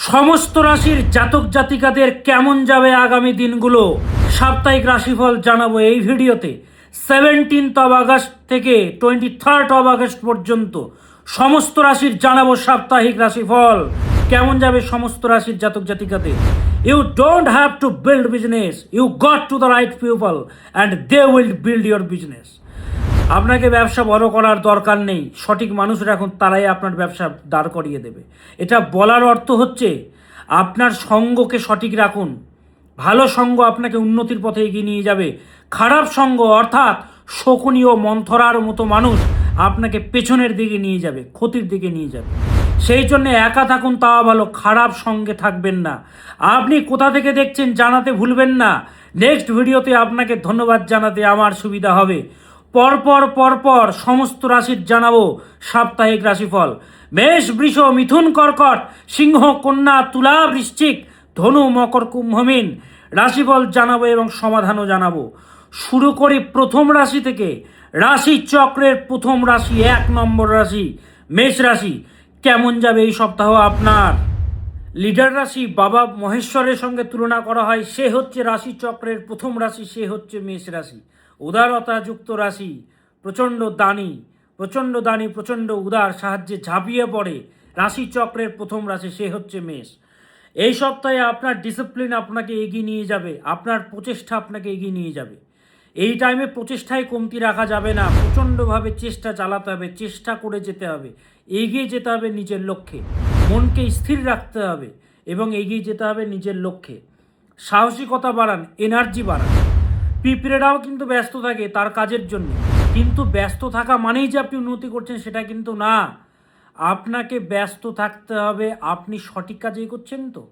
সমস্ত রাশির জাতক জাতিকাদের কেমন যাবে আগামী দিনগুলো সাপ্তাহিক রাশিফল জানাবো এই ভিডিওতে। 17 আগস্ট থেকে 23 আগস্ট পর্যন্ত সমস্ত রাশির জানাবো সাপ্তাহিক রাশিফল কেমন যাবে সমস্ত রাশির জাতক জাতিকাদের। You don't have to build business, you got to the right people and they will build your business. আপনাকে ব্যবসা বড় করার দরকার নেই, সঠিক মানুষরা এখন তারাই আপনার ব্যবসা দাঁড় করিয়ে দেবে। এটা বলার অর্থ হচ্ছে আপনার সঙ্গকে সঠিক রাখুন। ভালো সঙ্গ আপনাকে উন্নতির পথে এগিয়ে নিয়ে যাবে, খারাপ সঙ্গ অর্থাৎ শকুনি ও মন্থরার মতো মানুষ আপনাকে পেছনের দিকে নিয়ে যাবে, ক্ষতির দিকে নিয়ে যাবে। সেই জন্য একা থাকুন, তাও ভালো, খারাপ সঙ্গে থাকবেন না। আপনি কোথা থেকে দেখছেন জানাতে ভুলবেন না। নেক্সট ভিডিওতে আপনাকে ধন্যবাদ জানাতে আমার সুবিধা হবে। পরপর সমস্ত রাশির জানাবো সাপ্তাহিক রাশিফল। মেষ, বৃষ, মিথুন, কর্কট, সিংহ, কন্যা, তুলা, বৃশ্চিক, ধনু, মকর, কুম্ভ, মীন রাশিফল জানাবো এবং সমাধানও জানাবো। শুরু করি প্রথম রাশি থেকে। রাশি চক্রের প্রথম রাশি, 1 নম্বর রাশি মেষ রাশি। কেমন যাবে এই সপ্তাহ আপনার? লিডার রাশি বাবা মহেশ্বরের সঙ্গে তুলনা করা হয়, সে হচ্ছে রাশি চক্রের প্রথম রাশি, সে হচ্ছে মেষ রাশি। উদারতাযুক্ত রাশি, প্রচণ্ড দানি, প্রচণ্ড উদার, সাহায্যে ঝাঁপিয়ে পড়ে রাশি চক্রের প্রথম রাশি, সে হচ্ছে মেষ। এই সপ্তাহে আপনার ডিসিপ্লিন আপনাকে এগিয়ে নিয়ে যাবে, আপনার প্রচেষ্টা আপনাকে এগিয়ে নিয়ে যাবে। এই টাইমে প্রচেষ্টায় কমতি রাখা যাবে না, প্রচণ্ডভাবে চেষ্টা চালাতে হবে, চেষ্টা করে যেতে হবে, এগিয়ে যেতে হবে নিজের লক্ষ্যে। মনকে স্থির রাখতে হবে এবং এগিয়ে যেতে হবে নিজের লক্ষ্যে। সাহসিকতা বাড়ান, এনার্জি বাড়ান। পিঁপড়েরাও কিন্তু ব্যস্ত থাকে তার কাজের জন্য, কিন্তু ব্যস্ত থাকা মানেই যে আপনি উন্নতি করছেন সেটা কিন্তু না। আপনাকে ব্যস্ত থাকতে হবে, আপনি সঠিক কাজে এগোচ্ছেন তো,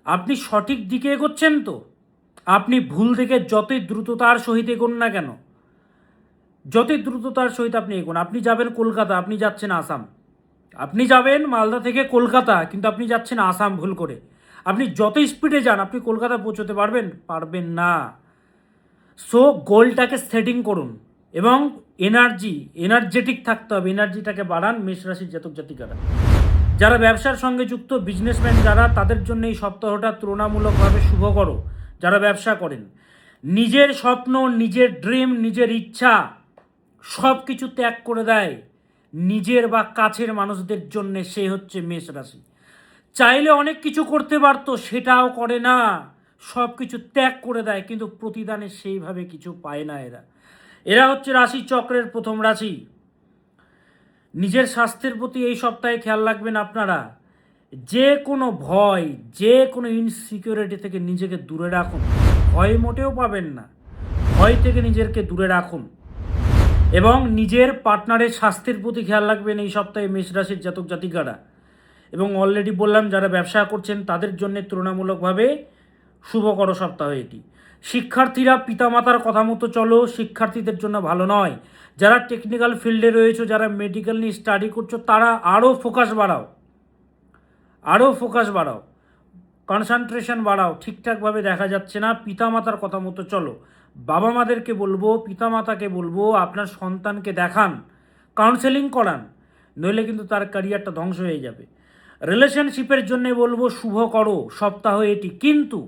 আপনি সঠিক দিকে এগোচ্ছেন তো। আপনি ভুল থেকে যতই দ্রুততার সহিত এগোন না কেন, যতই দ্রুততার সহিত আপনি এগোন, আপনি যাবেন কলকাতা, আপনি যাচ্ছেন আসাম। আপনি যাবেন মালদা থেকে কলকাতা, কিন্তু আপনি যাচ্ছেন আসাম ভুল করে। আপনি যত স্পিডে যান আপনি কলকাতা পৌঁছতে পারবেন না। সো গোলটাকে সেটিং করুন এবং এনার্জেটিক থাকতে হবে, এনার্জিটাকে বাড়ান মেষ রাশির জাতক জাতিকারা। যারা ব্যবসার সঙ্গে যুক্ত, বিজনেসম্যান যারা, তাদের জন্য এই সপ্তাহটা তুলনামূলকভাবে শুভকর। যারা ব্যবসা করেন, নিজের স্বপ্ন, নিজের ড্রিম, নিজের ইচ্ছা সব কিছু ত্যাগ করে দেয় নিজের বা কাছের মানুষদের জন্যে, সে হচ্ছে মেষ রাশি। চাইলে অনেক কিছু করতে পারতো, সেটাও করে না, সব কিছু ত্যাগ করে দেয়, কিন্তু প্রতিদানে সেইভাবে কিছু পায় না এরা হচ্ছে রাশি চক্রের প্রথম রাশি। নিজের স্বাস্থ্যের প্রতি এই সপ্তাহে খেয়াল রাখবেন আপনারা। যে কোনো ভয়, যে কোনো ইনসিকিউরিটি থেকে নিজেকে দূরে রাখুন। ভয় মোটেও পাবেন না, ভয় থেকে নিজেকে দূরে রাখুন এবং নিজের পার্টনারের স্বাস্থ্যের প্রতি খেয়াল রাখবেন এই সপ্তাহে মেষ রাশির জাতক জাতিকারা। এবং অলরেডি বললাম যারা ব্যবসা করছেন তাদের জন্য তুলনামূলকভাবে শুভকর সপ্তাহ এটি। শিক্ষার্থীরা পিতামাতার কথা মতো চলো, শিক্ষার্থীদের জন্য ভালো নয়। যারা টেকনিক্যাল ফিল্ডে রয়েছে, যারা মেডিকেল নিয়ে স্টাডি করছো, তারা আরও ফোকাস বাড়াও, কনসেন্ট্রেশন বাড়াও। ঠিকঠাকভাবে দেখা যাচ্ছে না, পিতামাতার কথা মতো চলো। বাবা মাদেরকে বলবো, পিতামাতাকে বলবো আপনার সন্তানকে দেখান, কাউন্সেলিং করান, নইলে কিন্তু তার ক্যারিয়ারটা ধ্বংস হয়ে যাবে। রিলেশনশিপের জন্য বলবো শুভ করো সপ্তাহ এটি, কিন্তু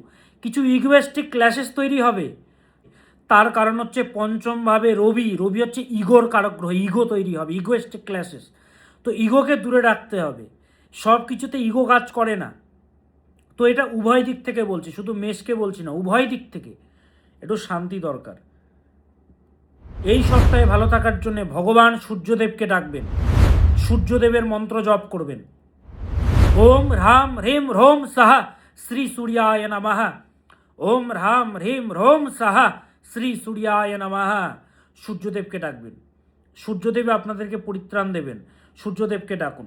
কিছু ইগোয়েস্টিক ক্ল্যাশেস তৈরি হবে। তার কারণ হচ্ছে পঞ্চমভাবে রবি হচ্ছে ইগোর কারক গ্রহ, ইগো তৈরি হবে, ইগোয়েস্টিক ক্ল্যাশেস। তো ইগোকে দূরে রাখতে হবে, সব কিছুতে ইগো কাজ করে না। তো এটা উভয় দিক থেকে বলছি, শুধু মেষকে বলছি না, উভয় দিক থেকে একটু শান্তি দরকার। এই সপ্তাহে ভালো থাকার জন্য ভগবান সূর্যদেবকে ডাকবেন, সূর্যদেবের মন্ত্র জপ করবেন। ওম হ্রাম হ্রিম হ্রোম সাহা শ্রী সূর্যায় নমঃ। ওম হ্রাম হ্রিম হ্রোম সাহা শ্রী সূর্যায় নমঃ। সূর্যদেবকে ডাকবেন, সূর্যদেব আপনাদেরকে পরিত্রাণ দেবেন। সূর্যদেবকে ডাকুন।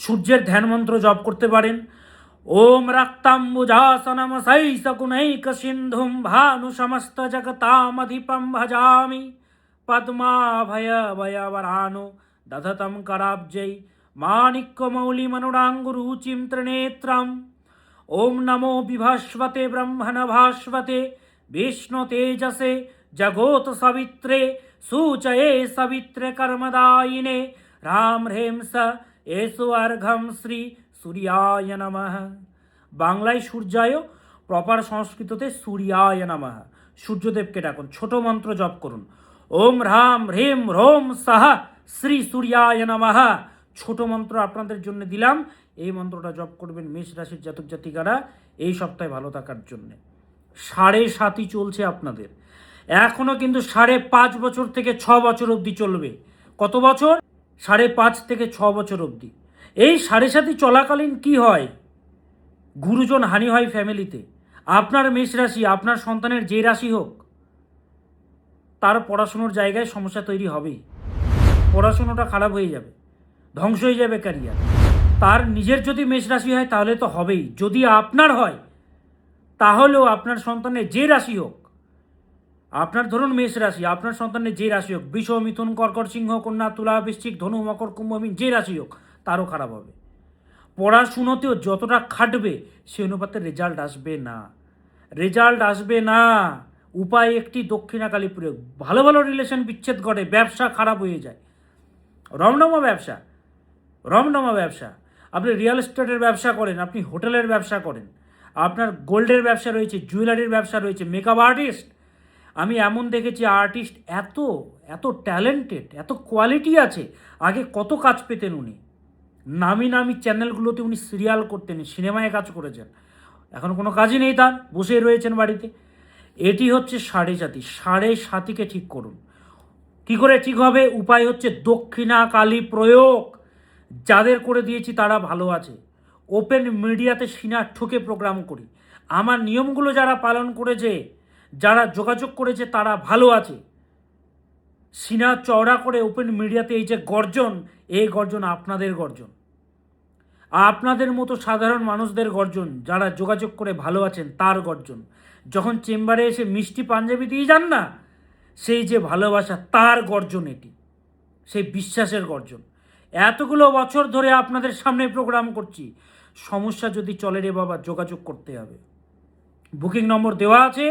সূর্যের ধ্যান মন্ত্র জপ করতে পারেন। ওম রক্তাম্বুজাসনম শৈশকুনৈক সিন্ধুম ভানু সমস্ত জগতামধিপম ভজামি পদ্মাভয়ভয়বরানো দধতম कराब्जै माणिक्यमौलिमनुडाङ्गुरुचिं त्रिनेत्रम्। ओम नमो विभास्वते ब्रह्मणभास्वते विष्णुतेजसे जगोत सवित्रे सूचये सवित्रे कर्मदायिने राम ह्रीं स एषु अर्घं श्री সূর্যায় নমঃ। বাংলায় সূর্যায়, প্রপার সংস্কৃততে সূর্যায় নমঃ। সূর্যদেবকে ডাকুন, ছোট মন্ত্র জপ করুন, ওম হ্রাম হ্রিম হ্রোম সাহা শ্রী সূর্যায় নমঃ। ছোট মন্ত্র আপনাদের জন্য দিলাম, এই মন্ত্রটা জপ করবেন মেষ রাশির জাতক জাতিকারা এই সপ্তাহে ভালো থাকার জন্যে। 7.5 চলছে আপনাদের, এখনও কিন্তু 5.5 বছর থেকে 6 বছর অবধি চলবে। কত বছর? 5.5 থেকে 6 বছর অবধি। এই 7.5 চলাকালীন কি হয়? গুরুজন হানি হয় ফ্যামিলিতে। আপনার মেষ রাশি, আপনার সন্তানের যে রাশি হোক, তার পড়াশুনোর জায়গায় সমস্যা তৈরি হবেই। পড়াশুনোটা খারাপ হয়ে যাবে, ধ্বংস হয়ে যাবে ক্যারিয়ার। তার নিজের যদি মেষ রাশি হয় তাহলে তো হবেই, যদি আপনার হয় তাহলেও আপনার সন্তানের যে রাশি হোক, আপনার ধরুন মেষ রাশি, আপনার সন্তানের যে রাশি হোক, বৃষ, মিথুন, কর্কট, সিংহ, কন্যা, তুলা, বৃশ্চিক, ধনু, মকর, কুম্ভ, মীন, যে রাশি হোক, তারও খারাপ হবে। পড়াশুনোতেও যতটা খাটবে সে অনুপাতে রেজাল্ট আসবে না, রেজাল্ট আসবে না। উপায় একটি, দক্ষিণাকালী প্রয়োগ। ভালো ভালো রিলেশন বিচ্ছেদ ঘটে, ব্যবসা খারাপ হয়ে যায়, রমনামা ব্যবসা, রমনামা ব্যবসা। আপনি রিয়েল এস্টেটের ব্যবসা করেন, আপনি হোটেলের ব্যবসা করেন, আপনার গোল্ডের ব্যবসা রয়েছে, জুয়েলারির ব্যবসা রয়েছে, মেকআপ আর্টিস্ট। আমি এমন দেখেছি আর্টিস্ট এত এত ট্যালেন্টেড, এত কোয়ালিটি আছে। আগে কত কাজ পেতেন উনি, নামি নামি চ্যানেলগুলোতে উনি সিরিয়াল করতেন, সিনেমায় কাজ করেছেন। এখন কোনো কাজই নেই তার, বসে রয়েছেন বাড়িতে। এটি হচ্ছে 7.5। 7.5কে ঠিক করুন। কি করে ঠিক হবে? উপায় হচ্ছে দক্ষিণাকালী প্রয়োগ। যাদের করে দিয়েছি তারা ভালো আছে। ওপেন মিডিয়াতে সিনা ঠুকে প্রোগ্রাম করি। আমার নিয়মগুলো যারা পালন করেছে, যারা যোগাযোগ করেছে, তারা ভালো আছে। সিনা চওড়া করে ওপেন মিডিয়াতে এই যে গর্জন, এই গর্জন আপনাদের গর্জন, আপনাদের মতো সাধারণ মানুষদের গর্জন, যারা যোগাযোগ করে ভালো আছেন তার গর্জন। যখন চেম্বারে এসে মিষ্টি পাঞ্জাবি দিয়ে যান না, সেই যে ভালোবাসা, তার গর্জন এটি, সেই বিশ্বাসের গর্জন। এতগুলো বছর ধরে আপনাদের সামনে প্রোগ্রাম করছি, সমস্যা যদি চলে রে বাবা, যোগাযোগ করতে হবে। বুকিং নম্বর দেওয়া আছে,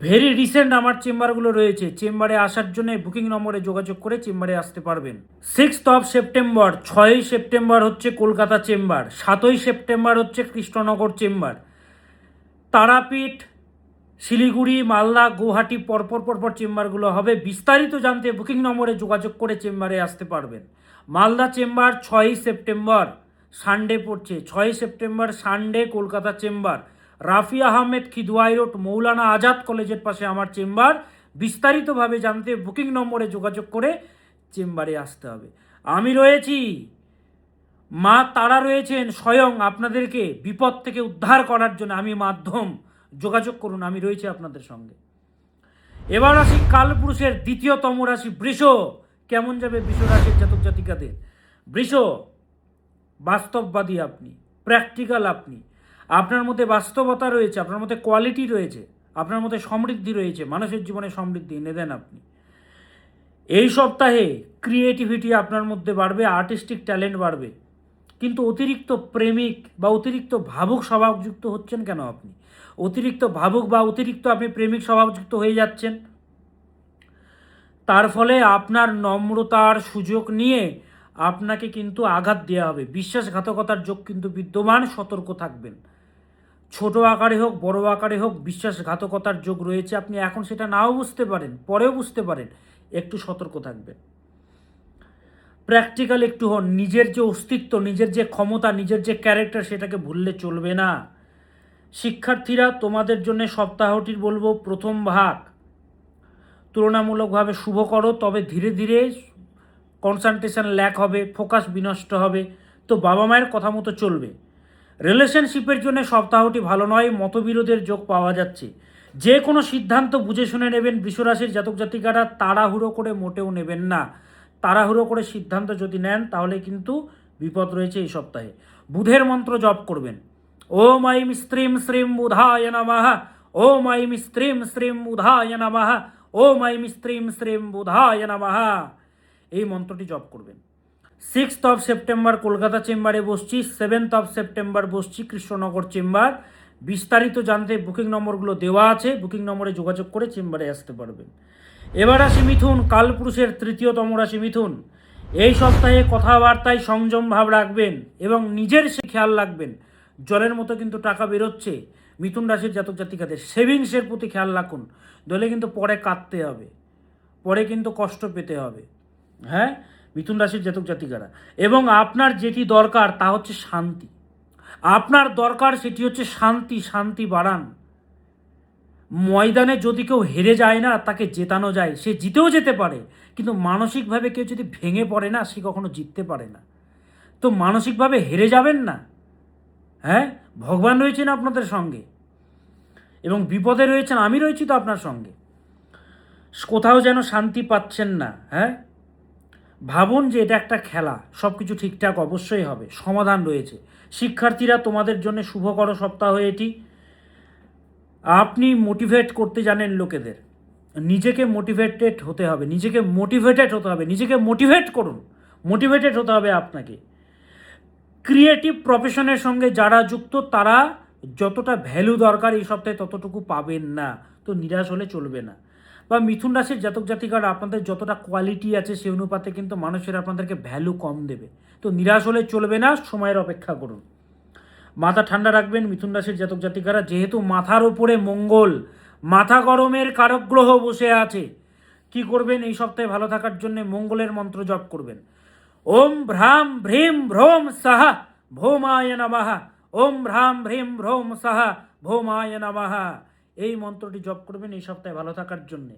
ভেরি রিসেন্ট আমার চেম্বারগুলো রয়েছে। চেম্বারে আসার জন্য বুকিং নম্বরে যোগাযোগ করে চেম্বারে আসতে পারবেন। 6 সেপ্টেম্বর, 6 সেপ্টেম্বর হচ্ছে কলকাতা চেম্বার, 7 সেপ্টেম্বর হচ্ছে কৃষ্ণনগর চেম্বার, তারাপীঠ, শিলিগুড়ি, মালদা, গুয়াহাটি পরপর চেম্বারগুলো হবে। বিস্তারিত জানতে বুকিং নম্বরে যোগাযোগ করে চেম্বারে আসতে পারবেন। মালদা চেম্বার 6 সেপ্টেম্বর সানডে পড়ছে, 6 September Sunday Kolkata chamber. Rafi Ahmed, Kidwai road, Maulana Azad কলেজের পাশে আমার চেম্বার। বিস্তারিতভাবে জানতে বুকিং নম্বরে যোগাযোগ করে চেম্বারে আসতে হবে। আমি রয়েছি, মা তারা রয়েছেন স্বয়ং আপনাদেরকে বিপদ থেকে উদ্ধার করার জন্য। আমি মাধ্যম, যোগাযোগ করুন, আমি রয়েছি আপনাদের সঙ্গে। এবার আসি কালপুরুষের 2য়তম রাশি বৃষ। কেমন যাবে বৃষ রাশির জাতক জাতিকাদের? বৃষ, বাস্তববাদী আপনি, প্র্যাকটিক্যাল আপনি, আপনার মধ্যে বাস্তবতা রয়েছে, আপনার মধ্যে কোয়ালিটি রয়েছে, আপনার মধ্যে সমৃদ্ধি রয়েছে, মানুষের জীবনে সমৃদ্ধি এনে দেন আপনি। এই সপ্তাহে ক্রিয়েটিভিটি আপনার মধ্যে বাড়বে, আর্টিস্টিক ট্যালেন্ট বাড়বে। কিন্তু অতিরিক্ত প্রেমিক বা অতিরিক্ত ভাবুক স্বভাবযুক্ত হচ্ছেন কেন আপনি? অতিরিক্ত ভাবুক বা অতিরিক্ত আপনি প্রেমিক স্বভাবযুক্ত হয়ে যাচ্ছেন। তার ফলে আপনার নম্রতার সুযোগ নিয়ে আপনাকে কিন্তু আঘাত দেওয়া হবে। বিশ্বাসঘাতকতার যোগ কিন্তু বিদ্যমান, সতর্ক থাকবেন। ছোট আকারে হোক বড় আকারে হোক বিশ্বাসঘাতকতার যোগ রয়েছে। আপনি এখন সেটা নাও বুঝতে পারেন, পরেও বুঝতে পারেন, একটু সতর্ক থাকবেন। প্র্যাকটিক্যাল একটু হন, নিজের যে অস্তিত্ব, নিজের যে ক্ষমতা, নিজের যে ক্যারেক্টার, সেটাকে ভুললে চলবে না। শিক্ষার্থীরা, তোমাদের জন্য সপ্তাহটির বলবো প্রথম ভাগ তুলনামূলকভাবে শুভ করো, তবে ধীরে ধীরে কনসেন্ট্রেশন ল্যাক হবে, ফোকাস বিনষ্ট হবে। তো বাবা মায়ের কথা মতো চলবে। রিলেশনশিপের জন্য সপ্তাহটি ভালো নয়, মতবিরোধের যোগ পাওয়া যাচ্ছে। যে কোনো সিদ্ধান্ত বুঝে শুনে নেবেন। বৃষরাশির জাতক জাতিকারা তাড়াহুড়ো করে মোটেও নেবেন না। তাড়াহুড়ো করে সিদ্ধান্ত যদি নেন তাহলে কিন্তু বিপদ রয়েছে এই সপ্তাহে। বুধের মন্ত্র জপ করবেন, ওম আইম স্ত্রীম শ্রীম বুধায় নমঃ, ওম আইম স্ত্রীম শ্রীম বুধায় নমঃ, ওম আইম স্ত্রীম শ্রীম বুধায় নমঃ। এই মন্ত্রটি জপ করবেন। 6 সেপ্টেম্বর কলকাতা চেম্বারে বসছি, 7 সেপ্টেম্বর বসছি কৃষ্ণনগর চেম্বার। বিস্তারিত জানতে বুকিং নম্বরগুলো দেওয়া আছে, বুকিং নম্বরে যোগাযোগ করে চেম্বারে আসতে পারবেন। এবার আসি মিথুন, কালপুরুষের 3য়তম রাশি মিথুন। এই সপ্তাহে কথাবার্তায় সংযম ভাব রাখবেন এবং নিজের সে খেয়াল রাখবেন। জলের মতো কিন্তু টাকা বেরোচ্ছে। মিথুন রাশির জাতক জাতিকাদের সেভিংসের প্রতি খেয়াল রাখুন, নইলে কিন্তু পরে কাটতে হবে, পরে কিন্তু কষ্ট পেতে হবে। হ্যাঁ, মিথুন রাশির জাতক জাতিকারা, এবং আপনার যেটি দরকার তা হচ্ছে শান্তি। আপনার দরকার সেটি হচ্ছে শান্তি। শান্তি বাড়ান। ময়দানে যদি কেউ হেরে যায় না, তাকে জেতানো যায়, সে জিতেও যেতে পারে, কিন্তু মানসিকভাবে কেউ যদি ভেঙে পড়ে না, সে কখনো জিততে পারে না। তো মানসিকভাবে হেরে যাবেন না। হ্যাঁ, ভগবান রয়েছেন আপনাদের সঙ্গে এবং বিপদে রয়েছেন, আমি রয়েছি তো আপনার সঙ্গে। কোথাও যেন শান্তি পাচ্ছেন না। হ্যাঁ, ভাবুন যে এটা একটা খেলা, সব কিছু ঠিকঠাক অবশ্যই হবে, সমাধান রয়েছে। শিক্ষার্থীরা, তোমাদের জন্য শুভকর সপ্তাহ এটি। আপনি মোটিভেট করতে জানেন লোকেদের, নিজেকে মোটিভেটেড হতে হবে, নিজেকে মোটিভেটেড হতে হবে, নিজেকে মোটিভেট করুন। মোটিভেটেড হতে হবে আপনাকে। ক্রিয়েটিভ প্রফেশনের সঙ্গে যারা যুক্ত, তারা যতটা ভ্যালু দরকার এই সপ্তাহে ততটুকু পাবেন না। তো নিরাশ হলে চলবে না। বা মিথুন রাশির জাতক জাতিকারা, আপনাদের যতটা কোয়ালিটি আছে সেই অনুপাতে কিন্তু মানুষের আপনাদেরকে ভ্যালু কম দেবে। তো নিরাশ হলে চলবে না, সময়ের অপেক্ষা করুন। মাথা ঠান্ডা রাখবেন মিথুন রাশির জাতক জাতিকারা, যেহেতু মাথার উপরে মঙ্গল, মাথা গরমের কারক গ্রহ বসে আছে। কি করবেন এই সপ্তাহে ভালো থাকার জন্য? মঙ্গলের মন্ত্র জপ করবেন। ওম ভ্রাম ভ্রীম ভ্রোম সাহা ভৌমায় নমঃ। ওম ভ্রাম ভ্রীম ভ্রোম সাহা ভৌমায় নমঃ। এই মন্ত্রটি জপ করবেন এই সপ্তাহে ভালো থাকার জন্যে।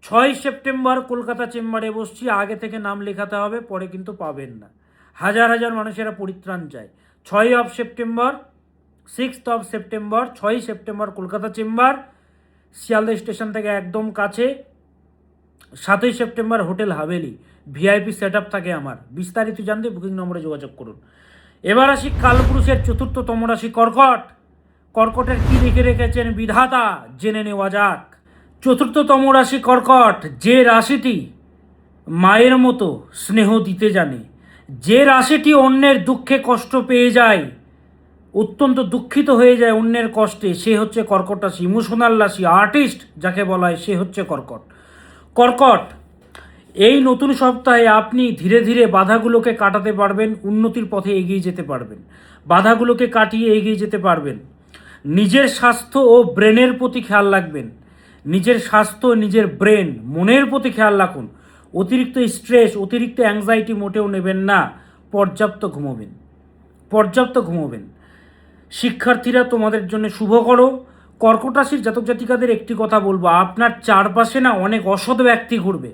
6 সেপ্টেম্বর কলকাতা চেম্বারে বসছি, আগে থেকে নাম লেখাতে হবে, পরে কিন্তু পাবেন না। হাজার হাজার মানুষেরা পরিত্রাণ চায়। 6 September, 6 September, 6 September Kolkata chamber, Sealdah station থেকে একদম কাছে। 7 September hotel Haveli, VIP set up থাকে আমার। বিস্তারিত জানতে বুকিং নম্বরে যোগাযোগ করুন। এবার আসি কালপুরুষের চতুর্থতম রাশি কর্কট। কর্কটের কি লিখে রেখেছেন বিধাতা, জেনে নেওয়া যাক। চতুর্থতম রাশি কর্কট, যে রাশিটি মায়ের মতো স্নেহ দিতে জানে, যে রাশিটি অন্যের দুঃখে কষ্ট পেয়ে যায়, অত্যন্ত দুঃখিত হয়ে যায় অন্যের কষ্টে, সে হচ্ছে কর্কট রাশি। ইমোশনাল রাশি, আর্টিস্ট যাকে বলা হয়, সে হচ্ছে কর্কট। কর্কট, এই নতুন সপ্তাহে আপনি ধীরে ধীরে বাধাগুলোকে কাটাতে পারবেন, উন্নতির পথে এগিয়ে যেতে পারবেন, বাধাগুলোকে কাটিয়ে এগিয়ে যেতে পারবেন। নিজের স্বাস্থ্য ও ব্রেনের প্রতি খেয়াল রাখবেন। নিজের স্বাস্থ্য, নিজের ব্রেন, মনের প্রতি খেয়াল রাখুন। অতিরিক্ত স্ট্রেস, অতিরিক্ত অ্যাংজাইটি মোটেও নেবেন না। পর্যাপ্ত ঘুমোবেন, পর্যাপ্ত ঘুমোবেন। শিক্ষার্থীরা, তোমাদের জন্য শুভকর। কর্কট রাশির জাতক জাতিকাদের একটি কথা বলবো, আপনার চারপাশে না অনেক অসৎ ব্যক্তি ঘুরবে।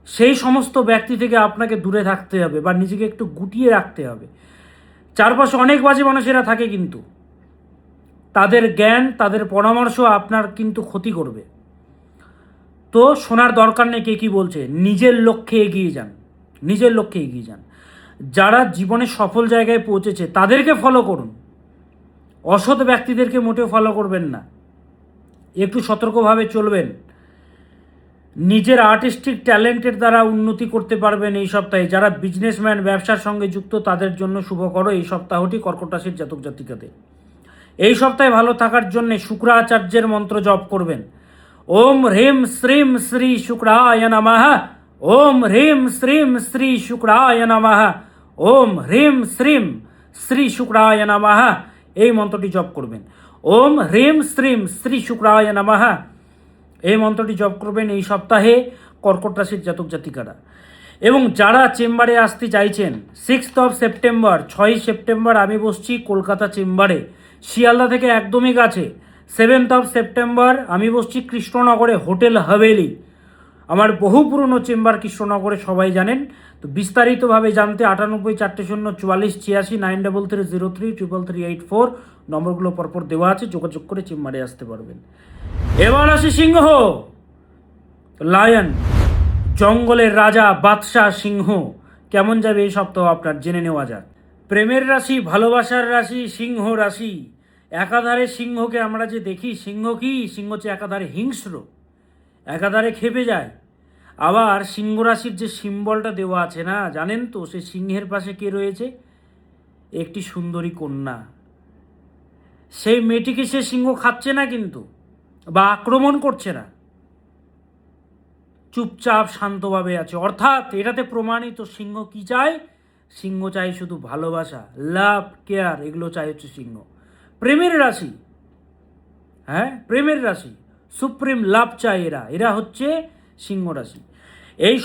সেই সমস্ত ব্যক্তি থেকে আপনাকে দূরে থাকতে হবে বা নিজেকে একটু গুটিয়ে রাখতে হবে। চারপাশে অনেক বাজে মানুষেরা থাকে, কিন্তু তাদের জ্ঞান, তাদের পরামর্শ আপনার কিন্তু ক্ষতি করবে। তো শোনার দরকার নেই কে কী বলছে, নিজের লক্ষ্যে এগিয়ে যান, নিজের লক্ষ্যে এগিয়ে যান। যারা জীবনে সফল জায়গায় পৌঁছেছে তাদেরকে ফলো করুন, অসৎ ব্যক্তিদেরকে মোটেও ফলো করবেন না। একটু সতর্কভাবে চলবেন। নিজের আর্টিস্টিক ট্যালেন্টের দ্বারা উন্নতি করতে পারবেন এই সপ্তাহে। যারা বিজনেসম্যান, ব্যবসার সঙ্গে যুক্ত, তাদের জন্য শুভকর এই সপ্তাহটি কর্কট রাশির জাতক জাতিকাদের। এই সপ্তাহে ভালো থাকার জন্য শুক্রাচার্যের মন্ত্র জপ করবেন। ওম হ্রিম শ্রীম শ্রী শুক্রায় নমঃ। ওম হ্রিম শ্রীম শ্রী শুক্রায় নমঃ। ওম হ্রিম শ্রীম শ্রী শুক্রায় নমঃ। এই মন্ত্রটি জপ করবেন। ওম হ্রিম শ্রীম শ্রী শুক্রায় নমঃ। এই মন্ত্রটি জপ করবেন এই সপ্তাহে কর্কট রাশির জাতক জাতিকারা। এবং যারা চেম্বারে আসতে চাইছেন, 6 সেপ্টেম্বর, 6 সেপ্টেম্বর আমি বসছি কলকাতা চেম্বারে, শিয়ালদা থেকে একদমই কাছে। 7 সেপ্টেম্বর আমি বসছি কৃষ্ণনগরে হোটেল হাভেলি। আমার বহু পুরনো চেম্বার কৃষ্ণনগরে, সবাই জানেন। তো বিস্তারিতভাবে জানতে 98404486 9330333384 নম্বরগুলো পরপর দেওয়া আছে, যোগাযোগ করে চেম্বারে আসতে পারবেন। এবার আসি সিংহ, লায়ন, জঙ্গলের রাজা, বাদশাহ সিংহ। কেমন যাবে এই সপ্তাহ আপনার, জেনে নেওয়া যাক। প্রেমের রাশি, ভালোবাসার রাশি সিংহ রাশি। একাধারে সিংহকে আমরা যে দেখি, সিংহ কি, সিংহ হচ্ছে একাধারে হিংস্র, একাধারে খেপে যায়। আবার সিংহ রাশির যে সিম্বলটা দেওয়া আছে না, জানেন তো, সেই সিংহের পাশে কে রয়েছে? একটি সুন্দরী কন্যা। সেই মেয়েটিকে সে সিংহ খাচ্ছে না কিন্তু, বা আক্রমণ করছে না, চুপচাপ শান্তভাবে আছে। অর্থাৎ এটাতে প্রমাণিত সিংহ কি চায়? সিংহ চাই শুধু ভালোবাসা, লাভ, কেয়ার, এগুলো চাই হচ্ছে সিংহ। প্রেমের রাশি, হ্যাঁ প্রেমের রাশি, সুপ্রিম লাভ চাই এরা হচ্ছে সিংহ রাশি। এই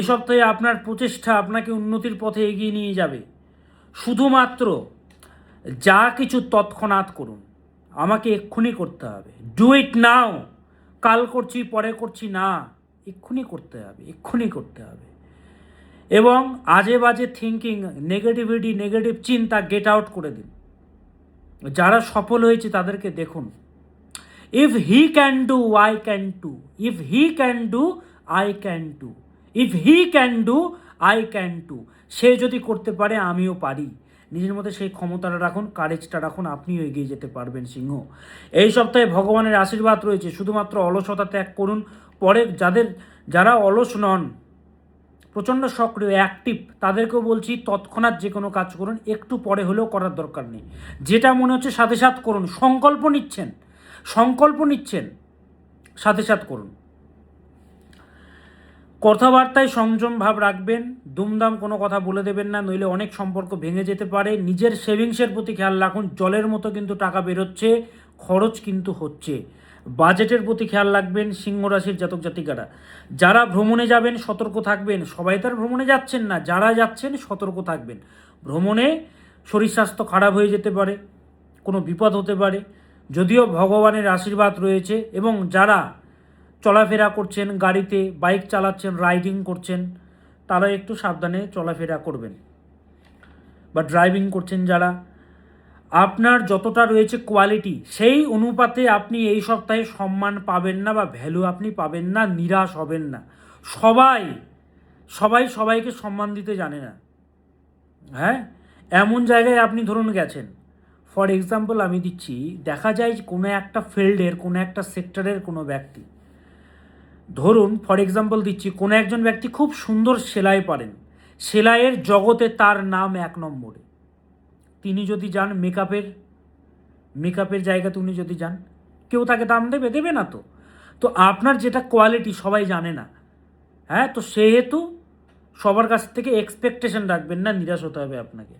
সপ্তাহে আপনার প্রচেষ্টা আপনাকে উন্নতির পথে এগিয়ে নিয়ে যাবে। শুধুমাত্র যা কিছু তৎক্ষণাৎ করুন, আমাকে এক্ষুনি করতে হবে, ডু ইট নাও। কাল করছি, পরে করছি না, এক্ষুনি করতে হবে। এবং আজে বাজে থিঙ্কিং, নেগেটিভ চিন্তা গেট আউট করে দিন। যারা সফল হয়েছে তাদেরকে দেখুন। If he can do, I can do. If he can do, I can do. If he can do, I can do. সে যদি করতে পারে আমিও পারি। নিজের মধ্যে সেই ক্ষমতাটা রাখুন, কারেজটা রাখুন, আপনিও এগিয়ে যেতে পারবেন সিংহ। এই সপ্তাহে ভগবানের আশীর্বাদ রয়েছে। শুধুমাত্র অলসতা ত্যাগ করুন। পরে যারা অলস নন, প্রচণ্ড সক্রিয় অ্যাক্টিভ, তাদেরকেও বলছি তৎক্ষণাৎ যে কোনো কাজ করুন, একটু পরে হলেও করার দরকার নেই। যেটা মনে হচ্ছে সাথে সাথ করুন। সংকল্প নিচ্ছেন সাথে সাথ করুন। কথাবার্তায় সংযম ভাব রাখবেন। দুমদাম কোনো কথা বলে দেবেন না, নইলে অনেক সম্পর্ক ভেঙে যেতে পারে। নিজের সেভিংসের প্রতি খেয়াল রাখুন। জলের মতো কিন্তু টাকা বেরোচ্ছে, খরচ কিন্তু হচ্ছে। বাজেটের প্রতি খেয়াল রাখবেন সিংহ রাশির জাতক জাতিকারা। যারা ভ্রমণে যাবেন সতর্ক থাকবেন। সবাই তার ভ্রমণে যাচ্ছেন না, যারা যাচ্ছেন সতর্ক থাকবেন। ভ্রমণে শরীর স্বাস্থ্য খারাপ হয়ে যেতে পারে, কোনো বিপদ হতে পারে। যদিও ভগবানের আশীর্বাদ রয়েছে, এবং যারা চলাফেরা করছেন, গাড়িতে বাইক চালাচ্ছেন, রাইডিং করছেন, তারা একটু সাবধানে চলাফেরা করবেন। বা ড্রাইভিং করছেন যারা, আপনার যতটা রয়েছে কোয়ালিটি, সেই অনুপাতে আপনি এই সপ্তাহে সম্মান পাবেন না, বা ভ্যালু আপনি পাবেন না। নিরাশ হবেন না। সবাই সবাইকে সম্মান দিতে জানে না। হ্যাঁ, এমন জায়গায় আপনি ধরুন গেছেন, ফর এক্সাম্পল আমি দিচ্ছি, দেখা যায় কোনো একটা ফিল্ডের, কোনো একটা সেক্টরের কোনো ব্যক্তি, ধরুন ফর এক্সাম্পল দিচ্ছি, কোনো একজন ব্যক্তি খুব সুন্দর সেলাই পারেন, সেলাইয়ের জগতে তার নাম 1 নম্বরে। তিনি যদি যান মেকআপের জায়গাতে, উনি যদি যান, কেউ তাকে দাম দেবে না। তো আপনার যেটা কোয়ালিটি সবাই জানে না। হ্যাঁ, তো সেহেতু সবার কাছ থেকে এক্সপেকটেশন রাখবেন না, নিরাশ হতে হবে আপনাকে।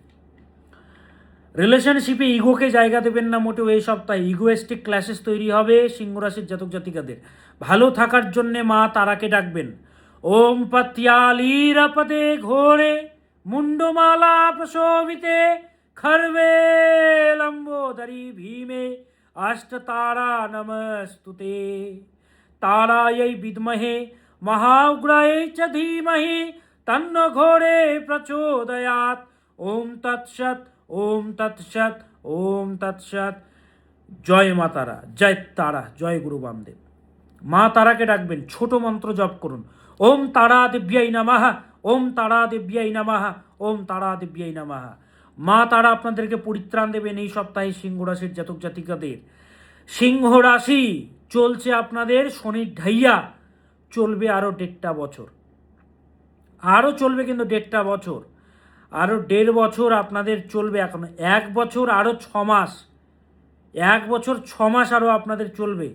রিলেশনশিপে ইগোকে জায়গা দেবেন না মোটেও। এই সপ্তাহে ইগোয়েস্টিক ক্ল্যাশেস তৈরি হবে সিংহ রাশির জাতক জাতিকাদের। ভালো থাকার জন্যে মা তারাকে ডাকবেন। ওম পত্যালীরপদে ঘোরে মুন্ডমালা প্রশোভিতে খর্বে লম্বোদরি ভীমে অষ্টতারা নমস্তুতে। তারাयै বিদ্মহে মহাউগ্রাयै চ ধীমহি তন্ন ঘোরে প্রচোদয়াৎ। ওম তৎসৎ, ওম তৎসৎ, ওম তৎসৎ। জয় মা তারা, জয় তারা, জয় গুরু বামদেব। মা তারাকে ডাকবেন, ছোট মন্ত্র জপ করুন। ওম তারা দেব্যাই নমঃ, ওম তারা দেব্যাই নমঃ, ওম তারা দেব্যাই নমঃ। মা তারা আপনাদেরকে পরিত্রাণ দেবেন এই সপ্তাহে সিংহ রাশির জাতক জাতিকাদের। সিংহ রাশি চলছে আপনাদের শনির ঢাইয়া, চলবে আরও 1.5 বছর, আরও চলবে কিন্তু 1.5 বছর, আরও 1.5 বছর আপনাদের চলবে। এখন 1 বছর আরও 6 মাস, 1 বছর 6 মাস আরও আপনাদের চলবে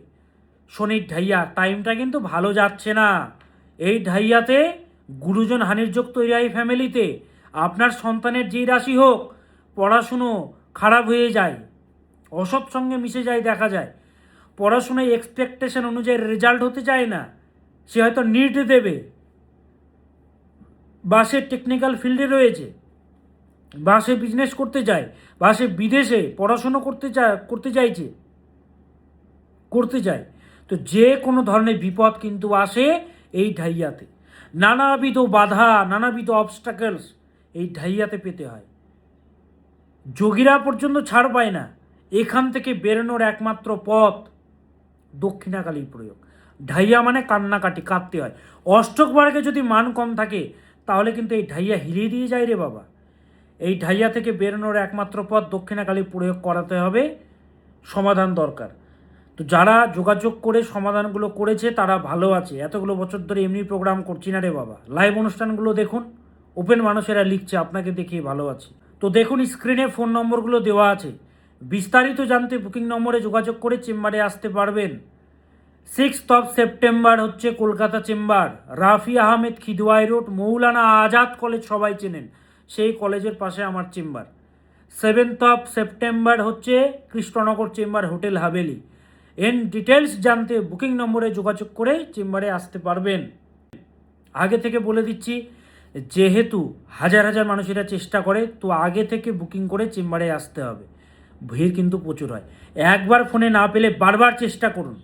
শনির ঢাইয়া। টাইমটা কিন্তু ভালো যাচ্ছে না। এই ঢাইয়াতে গুরুজন হানির যোগ তৈরি হয় ফ্যামিলিতে। আপনার সন্তানের যেই রাশি হোক, পড়াশুনো খারাপ হয়ে যায়, অসৎ সঙ্গে মিশে যায়, দেখা যায় পড়াশোনায় এক্সপেকটেশন অনুযায়ী রেজাল্ট হতে চায় না। সে হয়তো নিট দেবে, বা সে টেকনিক্যাল ফিল্ডে রয়েছে, বা সে বিজনেস করতে চায়, বা সে বিদেশে পড়াশুনো করতে চায়। তো যে কোনো ধরনের বিপদ কিন্তু আসে এই ঢাইয়াতে। নানাবিধ বাধা, নানাবিধ অবস্টাকেলস এই ঢাইয়াতে পেতে হয়। যোগীরা পর্যন্ত ছাড় পায় না। এখান থেকে বেরোনোর একমাত্র পথ দক্ষিণাকালী প্রয়োগ। ঢাইয়া মানে কান্নাকাটি, কাঁদতে হয়। অষ্টক মার্গে যদি মান কম থাকে, তাহলে কিন্তু এই ঢাইয়া হিলিয়ে দিয়ে যায় রে বাবা। এই ঢাইয়া থেকে বেরোনোর একমাত্র পথ দক্ষিণাকালী প্রয়োগ করাতে হবে, সমাধান দরকার। তো যারা যোগাযোগ করে সমাধানগুলো করেছে তারা ভালো আছে। এতগুলো বছর ধরে এমনি প্রোগ্রাম করছি না রে বাবা। লাইভ অনুষ্ঠানগুলো দেখুন, ওপেন মানুষেরা লিখছে, আপনাকে দেখিয়ে ভালো আছে। তো দেখুন, স্ক্রিনে ফোন নম্বরগুলো দেওয়া আছে। বিস্তারিত জানতে বুকিং নম্বরে যোগাযোগ করে চেম্বারে আসতে পারবেন। সেপ্টেম্বর হচ্ছে Kolkata chamber, Rafi Ahmed Kidwai road, Maulana Azad college সবাই চেনেন, সেই কলেজের পাশে আমার চেম্বার। সেপ্টেম্বর হচ্ছে Krishnanagar chamber, hotel Haveli. N details জানতে বুকিং নম্বরে যোগাযোগ করে চেম্বারে আসতে পারবেন। আগে থেকে বলে দিচ্ছি, যেহেতু হাজার হাজার মানুষেরা চেষ্টা করে, তো আগে থেকে বুকিং করে চেম্বারে আসতে হবে। ভিড় কিন্তু প্রচুর হয়। একবার ফোনে না পেলে বারবার চেষ্টা করুন,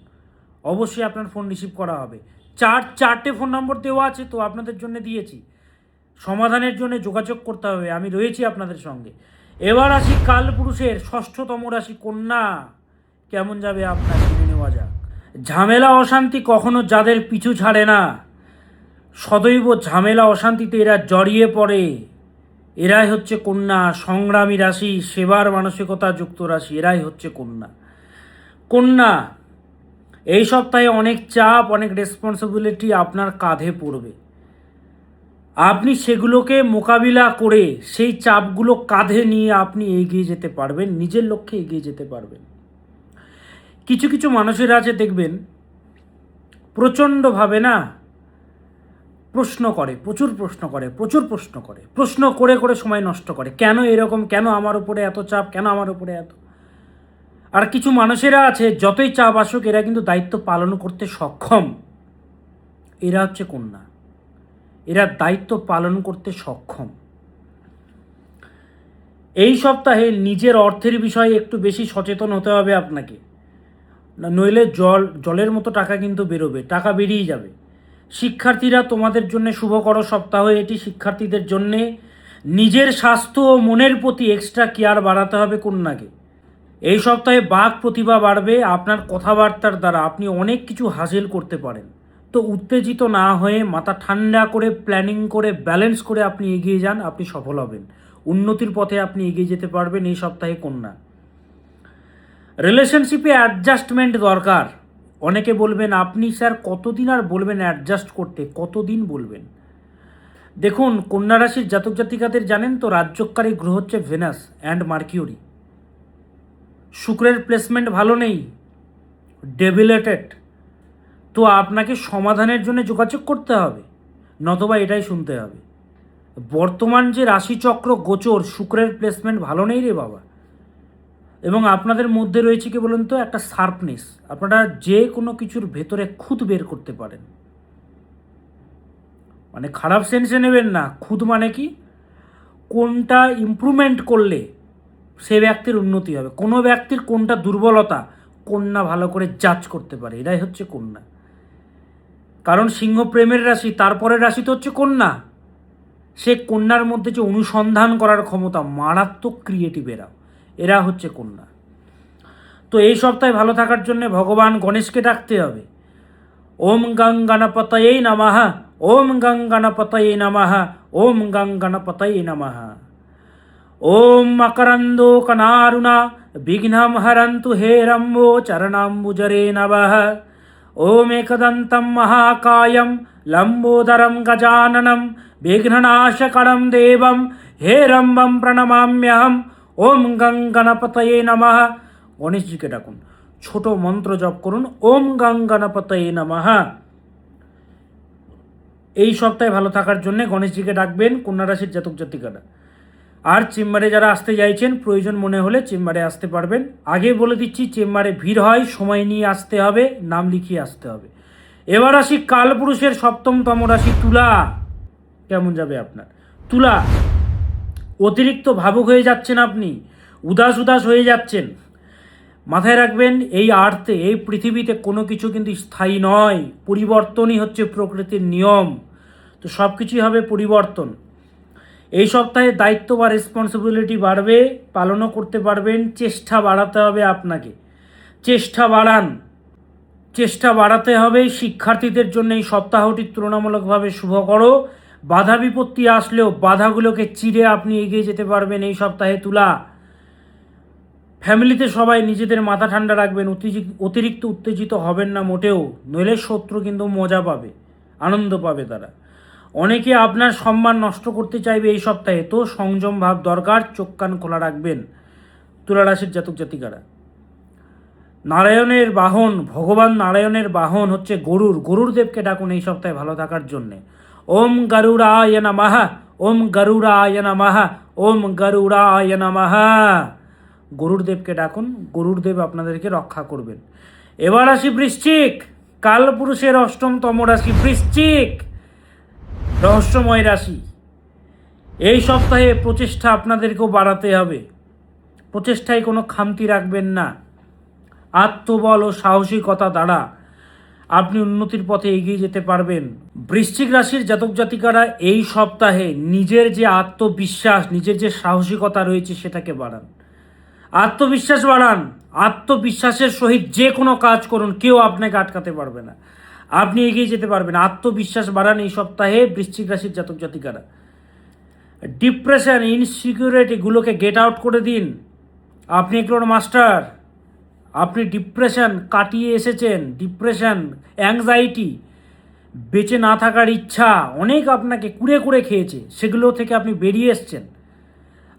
অবশ্যই আপনার ফোন রিসিভ করা হবে। চারটে ফোন নম্বর দেওয়া আছে, তো আপনাদের জন্য দিয়েছি। সমাধানের জন্য যোগাযোগ করতে হবে, আমি রয়েছি আপনাদের সঙ্গে। এবার আসি কালপুরুষের ষষ্ঠতম রাশি কন্যা, কেমন যাবে আপনার জেনে নেওয়া যাক। ঝামেলা অশান্তি কখনো যাদের পিছু ছাড়ে না, সদৈব ঝামেলা অশান্তিতে এরা জড়িয়ে পড়ে, এরাই হচ্ছে কন্যা। সংগ্রামী রাশি, সেবার মানসিকতা যুক্ত রাশি, এরাই হচ্ছে কন্যা। কন্যা, এই সপ্তাহে অনেক চাপ, অনেক রেসপন্সিবিলিটি আপনার কাঁধে পড়বে। আপনি সেগুলোকে মোকাবিলা করে সেই চাপগুলো কাঁধে নিয়ে আপনি এগিয়ে যেতে পারবেন, নিজের লক্ষ্যে এগিয়ে যেতে পারবেন। কিছু কিছু মানুষের আছে দেখবেন, প্রচণ্ডভাবে না প্রশ্ন করে, প্রচুর প্রশ্ন করে সময় নষ্ট করে। কেন এরকম, কেন আমার উপরে এত চাপ, কেন আমার উপরে এত। আর কিছু মানুষেরা আছে, যতই চাপ আসুক এরা কিন্তু দায়িত্ব পালন করতে সক্ষম। এরা হচ্ছে কন্যা, এরা দায়িত্ব পালন করতে সক্ষম। এই সপ্তাহে নিজের অর্থের বিষয়ে একটু বেশি সচেতন হতে হবে আপনাকে, নইলে জলের মতো টাকা কিন্তু বেরোবে, টাকা বেরিয়ে যাবে। শিক্ষার্থীরা, তোমাদের জন্য শুভকর সপ্তাহ এটি। শিক্ষার্থীদের জন্যে নিজের স্বাস্থ্য ও মনের প্রতি এক্সট্রা কেয়ার বাড়াতে হবে কন্যাকে। এই সপ্তাহে বাক প্রতিভা বাড়বে, আপনার কথাবার্তার দ্বারা আপনি অনেক কিছু হাসিল করতে পারেন। তো উত্তেজিত না হয়ে মাথা ঠান্ডা করে প্ল্যানিং করে ব্যালেন্স করে আপনি এগিয়ে যান, আপনি সফল হবেন। উন্নতির পথে আপনি এগিয়ে যেতে পারবেন এই সপ্তাহে কন্যা। রিলেশনশিপে অ্যাডজাস্টমেন্ট দরকার। অনেকে বলবেন, আপনি স্যার কতদিন আর বলবেন অ্যাডজাস্ট করতে, কতদিন বলবেন? দেখুন, কন্যা রাশির জাতক জাতিকাদের জানেন তো, রাজ্যকারী গ্রহ হচ্ছে ভেনাস অ্যান্ড মার্কিউরি। শুক্রের প্লেসমেন্ট ভালো নেই, ডেবিলেটেড। তো আপনাকে সমাধানের জন্য যোগাযোগ করতে হবে, নতবা এটাই শুনতে হবে, বর্তমান যে রাশিচক্র গোচর, শুক্রের প্লেসমেন্ট ভালো নেই রে বাবা। এবং আপনাদের মধ্যে রয়েছে কি বলুন তো, একটা শার্পনেস, আপনারা যে কোনো কিছুর ভেতরে খুঁত বের করতে পারেন। মানে খারাপ সেন্সে নেবেন না, খুঁত মানে কি, কোনটা ইমপ্রুভমেন্ট করলে সে ব্যক্তির উন্নতি হবে, কোনো ব্যক্তির কোনটা দুর্বলতা, কন্যা ভালো করে জাজ করতে পারে। এটাই হচ্ছে কন্যা। কারণ সিংহ প্রেমের রাশি, তারপরের রাশি তো হচ্ছে কন্যা। সে কন্যার মধ্যে যে অনুসন্ধান করার ক্ষমতা, মারাত্মক ক্রিয়েটিভ এরা হচ্ছে কন্যা। তো এই সপ্তাহে ভালো থাকার জন্য ভগবান গণেশকে ডাকতে হবে। ওম গং গণপতয়ে নমঃ, ওম গং গণপতয়ে নমঃ, ওম গং গণপতয়ে নমঃ। ওম মকরন্দ কনারুণা বিঘ্নম হরন্তু হে রম্বো চরণাম্বুজরে নমঃ। ওম একদন্తం মহাকায়ম লম্বোদরম গজাননম বিঘ্ননাশকরম দেবম হে রম্বম প্রণমাম্যহম। ওম গং গণপতয়ে নমঃ। গণেশজিকে ডাকুন, ছোট মন্ত্র জপ করুন, ওম গং গণপতয়ে নমঃ। এই সপ্তাহে ভালো থাকার জন্য গণেশজিকে ডাকবেন কন্যা রাশির জাতক জাতিকারা। আর চেম্বারে যারা আসতে চাইছেন, প্রয়োজন মনে হলে চেম্বারে আসতে পারবেন। আগে বলে দিচ্ছি, চেম্বারে ভিড় হয়, সময় নিয়ে আসতে হবে, নাম লিখিয়ে আসতে হবে। এবার আসি কালপুরুষের সপ্তমতম রাশি তুলা, কেমন যাবে আপনার। তুলা, অতিরিক্ত ভাবুক হয়ে যাচ্ছেন আপনি, উদাস হয়ে যাচ্ছেন। মাথায় রাখবেন, এই আর্থে, এই পৃথিবীতে কোনো কিছু কিন্তু স্থায়ী নয়, পরিবর্তনই হচ্ছে প্রকৃতির নিয়ম। তো সব কিছুই হবে পরিবর্তন। এই সপ্তাহে দায়িত্ব বা রেসপন্সিবিলিটি বাড়বে, পালনও করতে পারবেন। চেষ্টা বাড়াতে হবে আপনাকে, চেষ্টা বাড়াতে হবে। শিক্ষার্থীদের জন্য এই সপ্তাহটি তুলনামূলকভাবে শুভকর। বাধা বিপত্তি আসলেও বাধাগুলোকে চিরে আপনি এগিয়ে যেতে পারবেন এই সপ্তাহে তুলা। ফ্যামিলিতে সবাই নিজেদের মাথা ঠান্ডা রাখবেন, অতিরিক্ত উত্তেজিত হবেন না মোটেও, নইলে শত্রু কিন্তু মজা পাবে, আনন্দ পাবে তারা। অনেকে আপনার সম্মান নষ্ট করতে চাইবে এই সপ্তাহে, তো সংযম ভাব দরকার, চোখ কান খোলা রাখবেন তুলা রাশির জাতক জাতিকারা। নারায়ণের বাহন, ভগবান নারায়ণের বাহন হচ্ছে গরুর দেবকে ডাকুন এই সপ্তাহে ভালো থাকার জন্যে। ওম গরুড়ায় নমঃ, ওম গরুড়ায় নমঃ, ওম গরুড়ায় নমঃ। গরুর দেবকে ডাকুন, গরুর দেব আপনাদেরকে রক্ষা করবেন। এবার আসি বৃশ্চিক, কালপুরুষের অষ্টমতম রাশি বৃশ্চিক, রহস্যময় রাশি। এই সপ্তাহে প্রচেষ্টা আপনাদেরকেও বাড়াতে হবে, প্রচেষ্টায় কোনো খামতি রাখবেন না। আত্মবল ও সাহসিকতা দ্বারা আপনি উন্নতির পথে এগিয়ে যেতে পারবেন। বৃশ্চিক রাশির জাতক জাতিকারা এই সপ্তাহে নিজের যে আত্মবিশ্বাস, নিজের যে সাহসিকতা রয়েছে সেটাকে বাড়ান, আত্মবিশ্বাস বাড়ান। আত্মবিশ্বাসের সহিত যে কোনো কাজ করুন, কেউ আপনাকে আটকাতে পারবে না, আপনি এগিয়ে যেতে পারবেন। আত্মবিশ্বাস বাড়ান এই সপ্তাহে বৃশ্চিক রাশির জাতক জাতিকারা। ডিপ্রেশন, ইনসিকিউরিটিগুলোকে গেট আউট করে দিন। আপনি একজন মাস্টার, আপনি ডিপ্রেশন কাটিয়ে এসেছেন। ডিপ্রেশন, অ্যাংজাইটি, বেঁচে না থাকার ইচ্ছা অনেক আপনাকে কুড়ে কুড়ে খেয়েছে, সেগুলো থেকে আপনি বেরিয়ে এসছেন।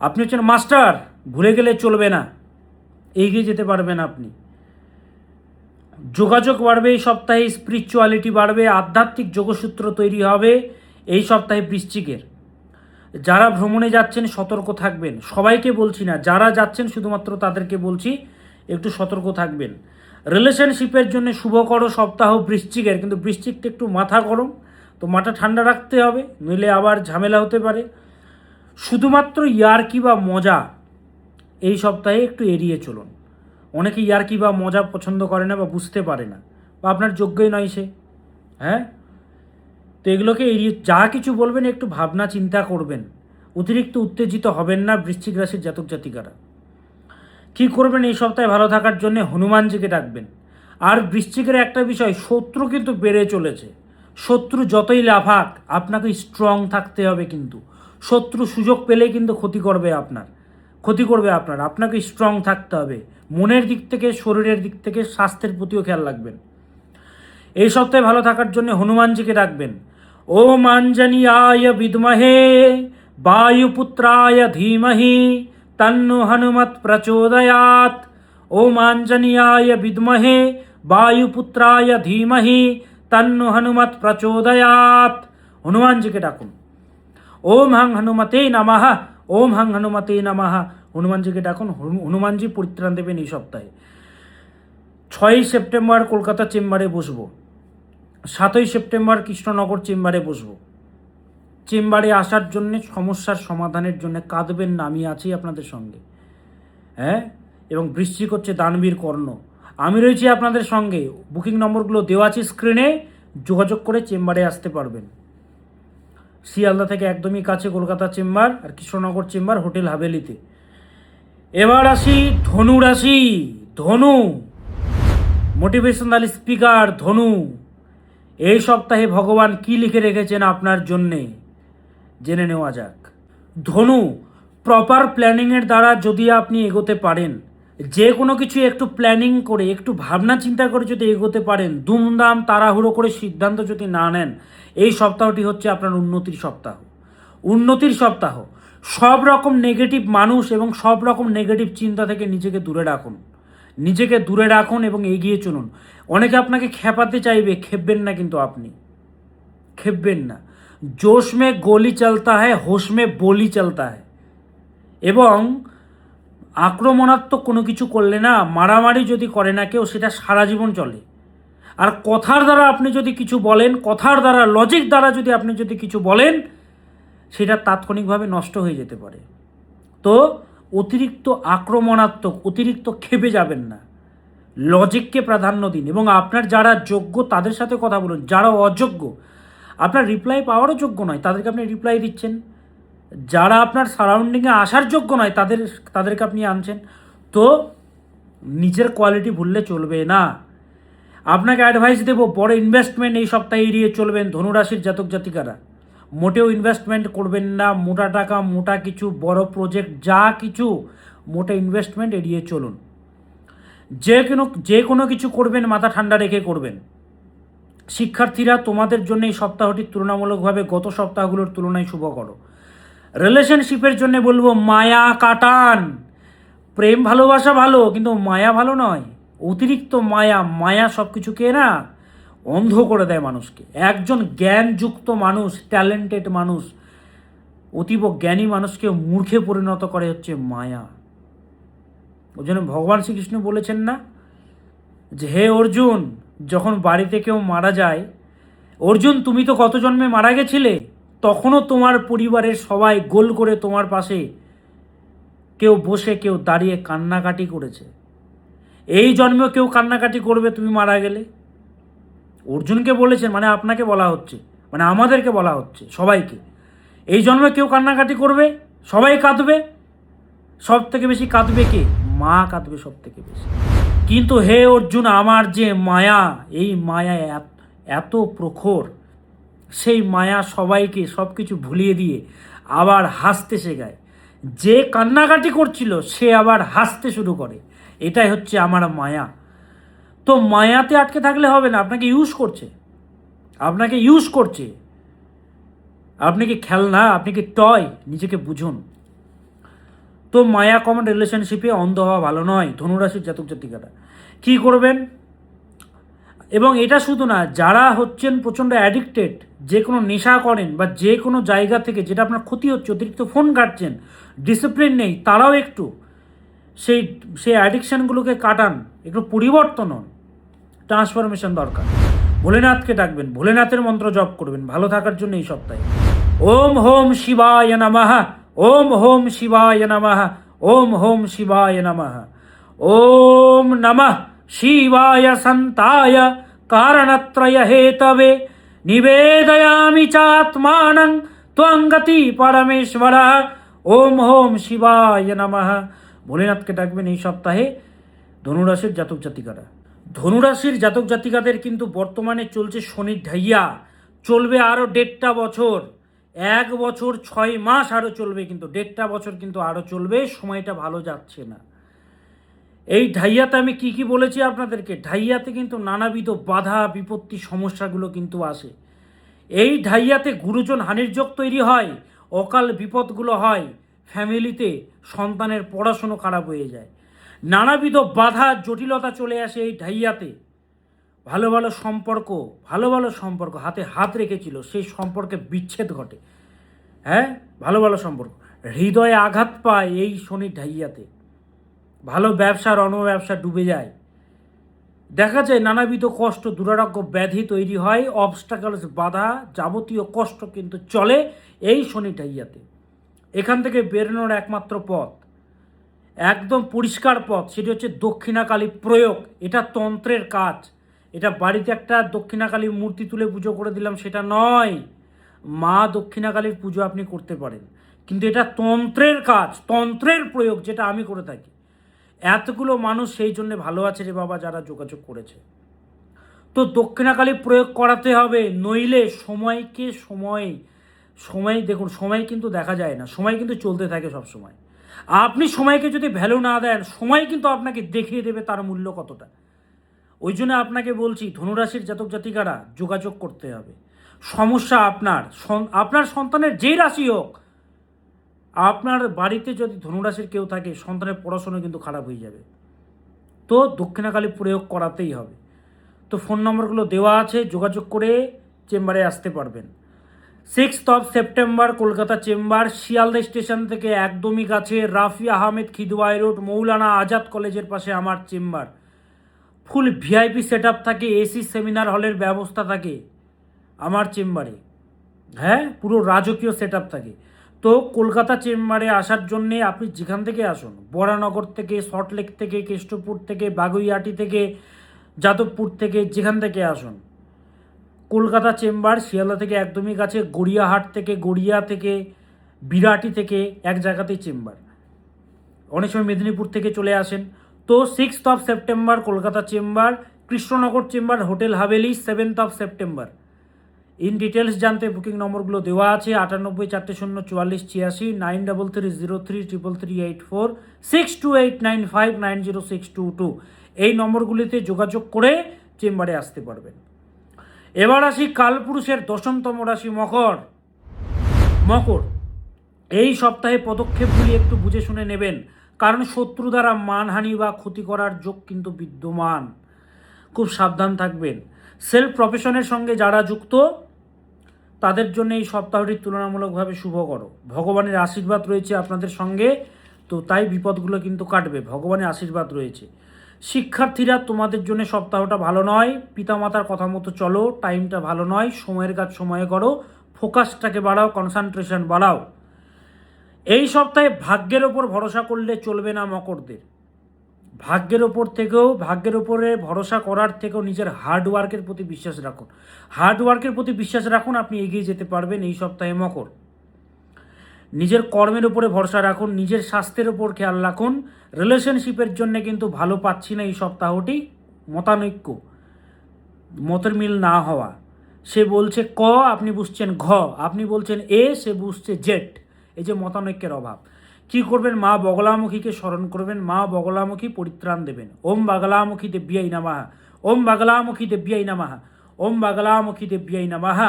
আপনি হচ্ছেন মাস্টার, ভুলে গেলে চলবে না, এগিয়ে যেতে পারবেন আপনি। যোগাযোগ বাড়বে এই সপ্তাহে, স্পিরিচুয়ালিটি বাড়বে, আধ্যাত্মিক যোগসূত্র তৈরি হবে এই সপ্তাহে বৃশ্চিকের। যারা ভ্রমণে যাচ্ছেন সতর্ক থাকবেন, সবাইকে বলছি না, যারা যাচ্ছেন শুধুমাত্র তাদেরকে বলছি একটু সতর্ক থাকবেন। রিলেশনশিপের জন্য শুভকর সপ্তাহ বৃশ্চিকের, কিন্তু বৃশ্চিকটা একটু মাথা গরম, তো মাথা ঠান্ডা রাখতে হবে, নইলে আবার ঝামেলা হতে পারে। শুধুমাত্র ইয়ার্কি বা মজা এই সপ্তাহে একটু এড়িয়ে চলুন। অনেকে ইয়ার্কি বা মজা পছন্দ করে না বা বুঝতে পারে না, বা আপনার যোগ্যই নয় সে, হ্যাঁ। তো এগুলোকে এড়িয়ে, যা কিছু বলবেন একটু ভাবনা চিন্তা করবেন, অতিরিক্ত উত্তেজিত হবেন না বৃশ্চিক রাশির জাতক জাতিকারা। কী করবেন এই সপ্তাহে ভালো থাকার জন্য? হনুমানজিকে ডাকবেন। আর বৃশ্চিকের একটা বিষয়, শত্রু কিন্তু বেড়ে চলেছে। শত্রু যতই লাফাক, আপনাকে স্ট্রং থাকতে হবে, কিন্তু শত্রু সুযোগ পেলেই কিন্তু ক্ষতি করবে আপনার। আপনাকে স্ট্রং থাকতে হবে, মনের দিক থেকে, শরীরের দিক থেকে, স্বাস্থ্যের প্রতিও খেয়াল রাখবেন। এই সপ্তাহে ভালো থাকার জন্য হনুমানজিকে ডাকবেন। ওম আঞ্জনীয়ায় বিদ্মহে বায়ুপুত্রায় ধীমহি তন্নো হনুমৎ প্রচোদয়াৎ। ওম আঞ্জনীয়ায় বিদ্মহে বায়ুপুত্রায় ধীমহি তন্নো হনুমৎ প্রচোদয়াৎ। হনুমানজিকে ডাকুন। ওম হং হনুমতে নমঃ, ওম হং হনুমতে নমঃ। হনুমানজিকে ডাকুন, হনুমানজি পরিত্রাণ দেবেন এই সপ্তাহে। 6ই সেপ্টেম্বর কলকাতা চেম্বারে বসবো, 7ই সেপ্টেম্বর কৃষ্ণনগর চেম্বারে বসবো। চেম্বারে আসার জন্য, সমস্যার সমাধানের জন্য কাঁদবেন না, আমি আছি আপনাদের সঙ্গে, হ্যাঁ। এবং বৃশ্চিক হচ্ছে দানবীর কর্ণ, আমি রয়েছি আপনাদের সঙ্গে। বুকিং নম্বরগুলো দেওয়া আছে স্ক্রিনে, যোগাযোগ করে চেম্বারে আসতে পারবেন। শিয়ালদা থেকে একদমই কাছে কলকাতা চেম্বার, আর কৃষ্ণনগর চেম্বার হোটেল হাভেলিতে। এবার আসি ধনু রাশি। ধনু, মোটিভেশনাল স্পিকার ধনু। এই সপ্তাহে ভগবান কি লিখে রেখেছেন আপনার জন্যে, জেনে নেওয়া যাক। ধনু, প্রপার প্ল্যানিংয়ের দ্বারা যদি আপনি এগোতে পারেন, যে কোনো কিছু একটু প্ল্যানিং করে, একটু ভাবনা চিন্তা করে যদি এগোতে পারেন, দুমদাম তাড়াহুড়ো করে সিদ্ধান্ত যদি না নেন, এই সপ্তাহটি হচ্ছে আপনার উন্নতির সপ্তাহ। সব রকম নেগেটিভ মানুষ এবং সব রকম নেগেটিভ চিন্তা থেকে নিজেকে দূরে রাখুন এবং এগিয়ে চলুন। অনেকে আপনাকে খেপাতে চাইবে, খেপবেন না, কিন্তু আপনি খেপবেন না। জোশ মে গোলি চলতা হ্যায়, হোশ মে বলি চলতা হ্যায়। এবং আক্রমণাত্মক কোনো কিছু করলে না, মারামারি যদি করে না কেউ, সেটা সারা জীবন চলে। আর কথার দ্বারা আপনি যদি কিছু বলেন, কথার দ্বারা, লজিক দ্বারা যদি আপনি যদি কিছু বলেন, সেটা তাৎক্ষণিকভাবে নষ্ট হয়ে যেতে পারে। তো অতিরিক্ত আক্রমণাত্মক, অতিরিক্ত ক্ষেপে যাবেন না, লজিককে প্রাধান্য দিন। এবং আপনার যারা যোগ্য তাদের সাথে কথা বলুন, যারা অযোগ্য, আপনার রিপ্লাই পাওয়ারও যোগ্য নয়, তাদেরকে আপনি রিপ্লাই দিচ্ছেন। যারা আপনার সারাউন্ডিংয়ে আসার যোগ্য নয়, তাদেরকে আপনি আনছেন। তো নিজের কোয়ালিটি ভুললে চলবে না। আপনাকে অ্যাডভাইস দেবো, বড় ইনভেস্টমেন্ট এই সপ্তাহে এড়িয়ে চলবেন ধনুরাশির জাতক জাতিকারা। মোটেও ইনভেস্টমেন্ট করবেন না, মোটা টাকা, মোটা কিছু, বড় প্রজেক্ট, যা কিছু, মোটা ইনভেস্টমেন্ট এড়িয়ে চলুন। যে কোনো কিছু করবেন মাথা ঠান্ডা রেখে করবেন। শিক্ষার্থীরা, তোমাদের জন্য এই সপ্তাহটি তুলনামূলকভাবে গত সপ্তাহগুলোর তুলনায় শুভ করো। রিলেশনশিপের জন্য বলবো মায়া কাটান। প্রেম ভালোবাসা ভালো, কিন্তু মায়া ভালো নয়। অতিরিক্ত মায়া সব কিছুকে না অন্ধ করে দেয় মানুষকে। একজন জ্ঞানযুক্ত মানুষ, ট্যালেন্টেড মানুষ, অতীব জ্ঞানী মানুষকে মূর্খে পরিণত করে হচ্ছে মায়া। ওই জন্য ভগবান শ্রীকৃষ্ণ বলেছেন না যে হে অর্জুন, যখন বাড়িতে কেউ মারা যায়, অর্জুন তুমি তো কত জন্মে মারা গেছিলে, তখনও তোমার পরিবারের সবাই গোল করে তোমার পাশে কেউ বসে কেউ দাঁড়িয়ে কান্নাকাটি করেছে। এই জন্মেও কেউ কান্নাকাটি করবে তুমি মারা গেলে। অর্জুনকে বলেছেন, মানে আপনাকে বলা হচ্ছে, মানে আমাদেরকে বলা হচ্ছে সবাইকে, এই জন্মে কেউ কান্নাকাটি করবে, সবাই কাঁদবে। সব থেকে বেশি কাঁদবে কে? মা কাঁদবে সব থেকে বেশি। কিন্তু হে অর্জুন, আমার যে মায়া, এই মায়া এত প্রখর, সেই মায়া সবাইকে সব কিছু ভুলিয়ে দিয়ে আবার হাসতে শেখায়। যে কান্নাকাটি করছিল সে আবার হাসতে শুরু করে। এটাই হচ্ছে আমার মায়া। তো মায়াতে আটকে থাকলে হবে না, আপনাকে ইউজ করছে, আপনি কি খেলনা, আপনি কি টয়, নিজেকে বুঝুন। তো মায়া কমন রিলেশনশিপে অন্ধ হওয়া ভালো নয়। ধনুরাশির জাতক জাতিকারা কী করবেন? এবং এটা শুধু না, যারা হচ্ছেন প্রচণ্ড অ্যাডিক্টেড, যে কোনো নেশা করেন বা যে কোনো জায়গা থেকে যেটা আপনার ক্ষতি হচ্ছে, অতিরিক্ত ফোন ঘাঁটছেন, ডিসিপ্লিন নেই, তারাও একটু সেই অ্যাডিকশানগুলোকে কাটান, একটু পরিবর্তন হন, ট্রান্সফরমেশন দরকার। ভোলেনাথকে ডাকবেন, ভোলেনাথের মন্ত্র জপ করবেন ভালো থাকার জন্য এই সপ্তাহে। ওম হোম শিবায় নমঃ, ওম হোম শিবায় নমঃ, ওম হোম শিবায় নমঃ, ওম নমঃ শিবায় সন্তায় কারণত্রয় হেতবে নিবেদয়ামি চাত্মানং ত্বঙ্গতি পরমেশ্বর। ওম হোম শিবায় নমঃ। ভোলেনাথকে ডাকবেন এই সপ্তাহে ধনুরাশির জাতক জাতিকারা। ধনুরাশির জাতক জাতিকাদের কিন্তু বর্তমানে চলছে শনির ঢাইয়া, চলবে আরও 1.5 বছর, 1 বছর 6 মাস আরও চলবে, কিন্তু 1.5 বছর কিন্তু আরও চলবে। সময়টা ভালো যাচ্ছে না। এই ঢাইয়াতে আমি কি বলেছি আপনাদেরকে, ঢাইয়াতে কিন্তু নানাবিধ বাধা বিপত্তি সমস্যাগুলো কিন্তু আসে। এই ঢাইয়াতে গুরুজন হানির যোগ তৈরি হয়, অকাল বিপদগুলো হয়, ফ্যামিলিতে সন্তানের পড়াশুনো খারাপ হয়ে যায়, নানাবিধ বাধা জটিলতা চলে আসে এই ঢাইয়াতে। ভালো ভালো সম্পর্ক হাতে হাত রেখেছিল, সেই সম্পর্কে বিচ্ছেদ ঘটে। ভালো সম্পর্ক হৃদয়ে আঘাত পায় এই শনির ঢাইয়াতে। ভালো ব্যবসা ব্যবসা ডুবে যায়। দেখা যায় নানাবিধ কষ্ট, দুরারোগ্য ব্যাধি তৈরি হয়, অবস্টাকলস বাধা, যাবতীয় কষ্ট কিন্তু চলে এই শনি ঢাইয়াতে। এখান থেকে বেরোনোর একমাত্র পথ, একদম পরিষ্কার পথ, সেটি হচ্ছে দক্ষিণাকালী প্রয়োগ। এটা তন্ত্রের কাজ। এটা বাড়িতে একটা দক্ষিণাকালী মূর্তি তুলে পুজো করে দিলাম সেটা নয়। মা দক্ষিণাকালীর পুজো আপনি করতে পারেন, কিন্তু এটা তন্ত্রের কাজ, তন্ত্রের প্রয়োগ, যেটা আমি করে থাকি। এতগুলো মানুষ সেই জন্য ভালো আছে রে বাবা যারা যোগাযোগ করেছে। তো দক্ষিণাকালী প্রয়োগ করাতে হবে, নইলে সময় দেখুন, সময় কিন্তু দেখা যায় না, সময় কিন্তু চলতে থাকে সব সময়। আপনি সময়কে যদি ভ্যালু না দেন, সময় কিন্তু আপনাকে দেখিয়ে দেবে তার মূল্য কতটা। ওই জন্য আপনাকে বলছি, ধনুরাশির জাতক জাতিকারা যোগাযোগ করতে হবে। সমস্যা আপনার সন্তানের যেই রাশি হোক, আপনার বাড়িতে যদি ধনুরাশির কেউ থাকে, সন্তানের পড়াশোনা কিন্তু খারাপ হয়ে যাবে। তো দক্ষিণাকালী প্রয়োগ করাতেই হবে। তো ফোন নম্বরগুলো দেওয়া আছে, যোগাযোগ করে চেম্বারে আসতে পারবেন। 6 September Kolkata chamber, Sealdah station থেকে একদমই কাছে, রাফি আহমেদ খিদওয়াই রোড, মৌলানা আজাদ কলেজের পাশে আমার চেম্বার। ফুল ভিআইপি সেট আপ থাকে, এসি সেমিনার হলের ব্যবস্থা থাকে আমার চেম্বারে। পুরো রাজকীয় সেট আপ থাকে। তো কলকাতা চেম্বারে আসার জন্যে আপনি যেখান থেকে আসুন, বরানগর থেকে, সল্টলেক থেকে, কেষ্টপুর থেকে, বাগুইয়াটি থেকে, যাদবপুর থেকে, যেখান থেকে আসুন, কলকাতা চেম্বার শিয়ালদা থেকে একদমই কাছে, গড়িয়াহাট থেকে, গড়িয়া থেকে, বিরাটি থেকে, এক জায়গাতেই চেম্বার। অনেক সময় মেদিনীপুর থেকে চলে আসেন। তো 6 September Kolkata chamber, Krishnanagar chamber, hotel Haveli 7 September. In details জানতে বুকিং নম্বরগুলো দেওয়া আছে, 98404486, 9330333384, 6289590622। এই নম্বরগুলিতে যোগাযোগ করে চেম্বারে আসতে পারবেন। এবার আসি কালপুরুষের 10তম রাশি মকর। এই সপ্তাহে পদক্ষেপগুলি একটু বুঝে শুনে নেবেন, কারণ শত্রু দ্বারা মানহানি বা ক্ষতি করার যোগ কিন্তু বিদ্যমান। খুব সাবধান থাকবেন। সেলফ প্রফেশনের সঙ্গে যারা যুক্ত তাদের জন্য এই সপ্তাহটি তুলনামূলকভাবে শুভকর। ভগবানের আশীর্বাদ রয়েছে আপনাদের সঙ্গে, তো তাই বিপদগুলো কিন্তু কাটবে, ভগবানের আশীর্বাদ রয়েছে। শিক্ষার্থীরা, তোমাদের জন্য সপ্তাহটা ভালো নয়। পিতামাতার কথা মতো চলো, টাইমটা ভালো নয়। সময়ের কাজ সময়ে করো, ফোকাসটাকে বাড়াও, কনসেন্ট্রেশন বাড়াও। এই সপ্তাহে ভাগ্যের ওপর ভরসা করলে চলবে না মকরদের। ভাগ্যের ওপরে ভরসা করার থেকেও নিজের হার্ডওয়ার্কের প্রতি বিশ্বাস রাখুন। হার্ডওয়ার্কের প্রতি বিশ্বাস রাখুন, আপনি এগিয়ে যেতে পারবেন এই সপ্তাহে মকর। নিজের কর্মের উপরে ভরসা রাখুন, নিজের স্বাস্থ্যের ওপর খেয়াল রাখুন। রিলেশনশিপের জন্য কিন্তু ভালো পাচ্ছি না এই সপ্তাহটি। মতানৈক্য, মতের মিল না হওয়া। সে বলছে ক, আপনি বুঝছেন ঘ, আপনি বলছেন এ, সে বুঝছে জেড। এই যে মতানৈক্যের অভাব। কি করবেন? মা বগলামুখীকে স্মরণ করবেন, মা বগলামুখী পরিত্রাণ দেবেন। ওম বাগলামুখী দেব্যাই নমঃ, ওম বাগলামুখী দেব্যাই নমঃ, ওম বাগলামুখী দেব্যাই নমঃ।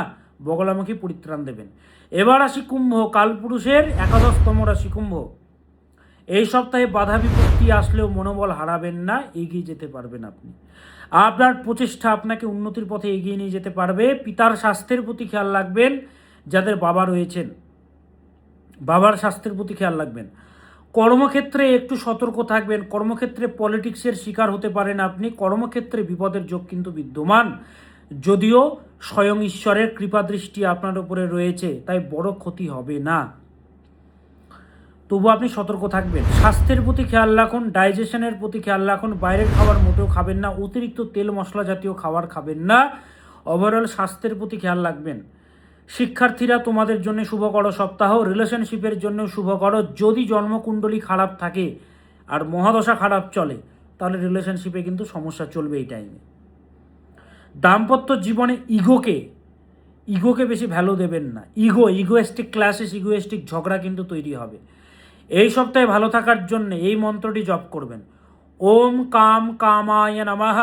বগলামুখী পরিত্রাণ দেবেন। এবার আসি কুম্ভ, কালপুরুষের একাদশতম রাশি কুম্ভ। এই সপ্তাহে বাধা বিপত্তি আসলেও মনোবল হারাবেন না, এগিয়ে যেতে পারবেন আপনি। আপনার প্রচেষ্টা আপনাকে উন্নতির পথে এগিয়ে নিয়ে যেতে পারবে। পিতার স্বাস্থ্যের প্রতি খেয়াল রাখবেন, যাদের বাবা রয়েছেন বাবার স্বাস্থ্যের প্রতি খেয়াল রাখবেন। কর্মক্ষেত্রে একটু সতর্ক থাকবেন। কর্মক্ষেত্রে পলিটিক্সের শিকার হতে পারেন আপনি। কর্মক্ষেত্রে বিপদের যোগ কিন্তু বিদ্যমান, যদিও স্বয়ং ঈশ্বরের কৃপাদৃষ্টি আপনার উপরে রয়েছে, তাই বড় ক্ষতি হবে না, তবু আপনি সতর্ক থাকবেন। স্বাস্থ্যের প্রতি খেয়াল রাখুন, ডাইজেশনের প্রতি খেয়াল রাখুন। বাইরের খাবার মোটেও খাবেন না, অতিরিক্ত তেল মশলা জাতীয় খাবার খাবেন না। ওভারঅল স্বাস্থ্যের প্রতি খেয়াল রাখবেন। শিক্ষার্থীরা, তোমাদের জন্য শুভকর সপ্তাহ। রিলেশনশিপের জন্য শুভকর। যদি জন্মকুণ্ডলী খারাপ থাকে আর মহাদশা খারাপ চলে, তাহলে রিলেশনশিপে কিন্তু সমস্যা চলবে এই টাইমে। দাম্পত্য জীবনে ইগোকে বেশি ভ্যালু দেবেন না। ইগোয়েস্টিক ক্লাসেস, ইগোয়েস্টিক ঝগড়া কিন্তু তৈরি হবে। এই সপ্তাহে ভালো থাকার জন্য এই মন্ত্রটি জপ করবেন। ওম কাম কামায় নমঃ,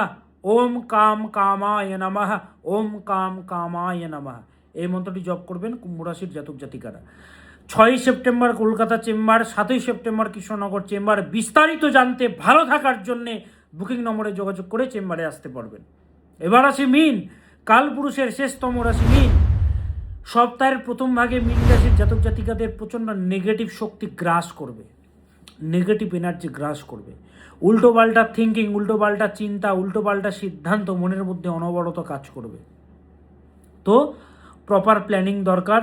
ওম কাম কামায় নমঃ, ওম কাম কামায় নমঃ। এই মন্ত্রটি জপ করবেন কুম্ভ রাশির জাতক জাতিকারা। 6ই সেপ্টেম্বর কলকাতা চেম্বার, 7ই সেপ্টেম্বর কৃষ্ণনগর চেম্বার। বিস্তারিত জানতে, ভালো থাকার জন্যে বুকিং নম্বরে যোগাযোগ করে চেম্বারে আসতে পারবেন। এবার আসি মীন, কালপুরুষের শেষতম রাশি মীন। সপ্তাহের প্রথম ভাগে মীন রাশির জাতক জাতিকাদের প্রচণ্ড নেগেটিভ শক্তি গ্রাস করবে, নেগেটিভ এনার্জি গ্রাস করবে। উল্টোপাল্টা থিঙ্কিং, উল্টোপাল্টা চিন্তা, উল্টোপাল্টা সিদ্ধান্ত মনের মধ্যে অনবরত কাজ করবে। তো প্রপার প্ল্যানিং দরকার।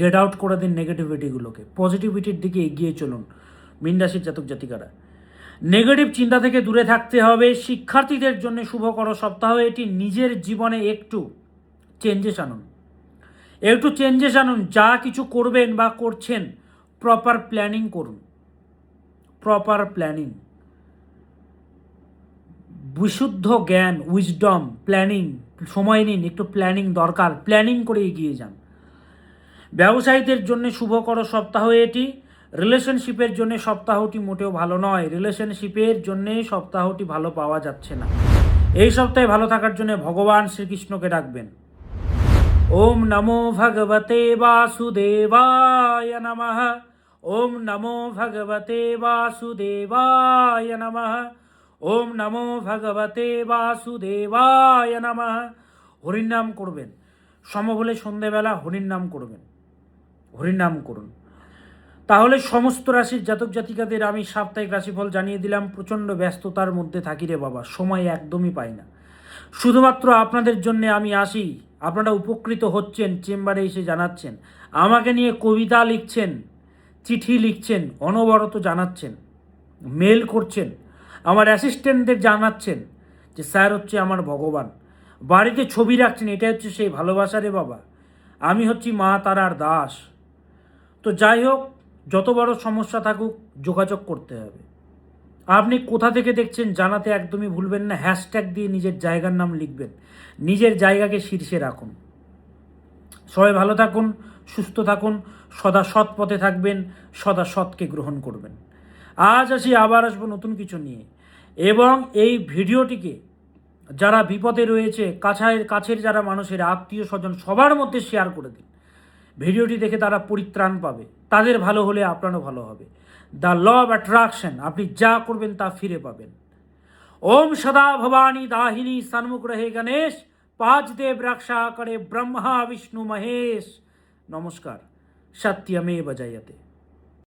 গেট আউট করে দিন নেগেটিভিটিগুলোকে, পজিটিভিটির দিকে এগিয়ে চলুন মীন রাশির জাতক জাতিকারা। নেগেটিভ চিন্তা থেকে দূরে থাকতে হবে। শিক্ষার্থীদের জন্য শুভকর সপ্তাহ এটি। নিজের জীবনে একটু চেঞ্জেস আনুন, যা কিছু করবেন বা করছেন প্রপার প্ল্যানিং করুন। প্রপার প্ল্যানিং, বিশুদ্ধ জ্ঞান, উইজডম, প্ল্যানিং, সময় নিন, একটু প্ল্যানিং দরকার। প্ল্যানিং করে এগিয়ে যান। ব্যবসায়ীদের জন্য শুভকর সপ্তাহ এটি। রিলেশনশিপের জন্য সপ্তাহটি মোটেও ভালো নয়। রিলেশনশিপের জন্য সপ্তাহটি ভালো পাওয়া যাচ্ছে না। এই সপ্তাহে ভালো থাকার জন্য ভগবান শ্রীকৃষ্ণকে ডাকবেন। ওম নমো ভগবতে বাসুদেবায় নমঃ, ওম নমো ভগবতে বাসুদেবায় নমঃ, ওম নমো ভগবতে বাসুদেবায় নমঃ। হরির নাম করবেন। সমবলে সন্ধেবেলা হরির নাম করবেন, হরির নাম করুন। তাহলে সমস্ত রাশির জাতক জাতিকাদের আমি সাপ্তাহিক রাশিফল জানিয়ে দিলাম। প্রচণ্ড ব্যস্ততার মধ্যে থাকি রে বাবা, সময় একদমই পাই না। শুধুমাত্র আপনাদের জন্য আমি আসি, আপনারা উপকৃত হচ্ছেন, চেম্বারে এসে জানাচ্ছেন, আমাকে নিয়ে কবিতা লিখছেন, চিঠি লিখছেন, অনবরত জানাচ্ছেন, মেল করছেন, আমার অ্যাসিস্ট্যান্টদের জানাচ্ছেন যে স্যার হচ্ছে আমার ভগবান। বাড়িতে ছবি রাখছেন, এটা হচ্ছে সেই ভালোবাসা রে বাবা। আমি হচ্ছি মা তারার দাস। তো যাই হোক, যত বড় সমস্যা থাকুক যোগাযোগ করতে হবে। আপনি কোথা থেকে দেখছেন জানাতে একদমই ভুলবেন না। হ্যাশট্যাগ দিয়ে নিজের জায়গার নাম লিখবেন, নিজের জায়গাকে শীর্ষে রাখুন। সবাই ভালো থাকুন, সুস্থ থাকুন, সদা সৎ পথে থাকবেন, সদা সৎকে গ্রহণ করবেন। আজ আবার আসবো নতুন কিছু নিয়ে। এবং এই ভিডিওটিকে যারা বিপদে রয়েছে, কাছের যারা মানুষের আত্মীয় স্বজন, সবার মধ্যে শেয়ার করে দিন। ভিডিওটি দেখে তারা পরিত্রাণ পাবে, তাদের ভালো হলে আপনারও ভালো হবে। দ্য ল অফ অ্যাট্রাকশন, আপনি যা করবেন তা ফিরে পাবেন। ওম সদা ভবানী দাহিনী সন্মুখ রহে গণেশ, পাঁচ দেব রক্ষা করে ব্রহ্মা বিষ্ণু মহেশ। নমস্কার। সত্যমেব জয়তে।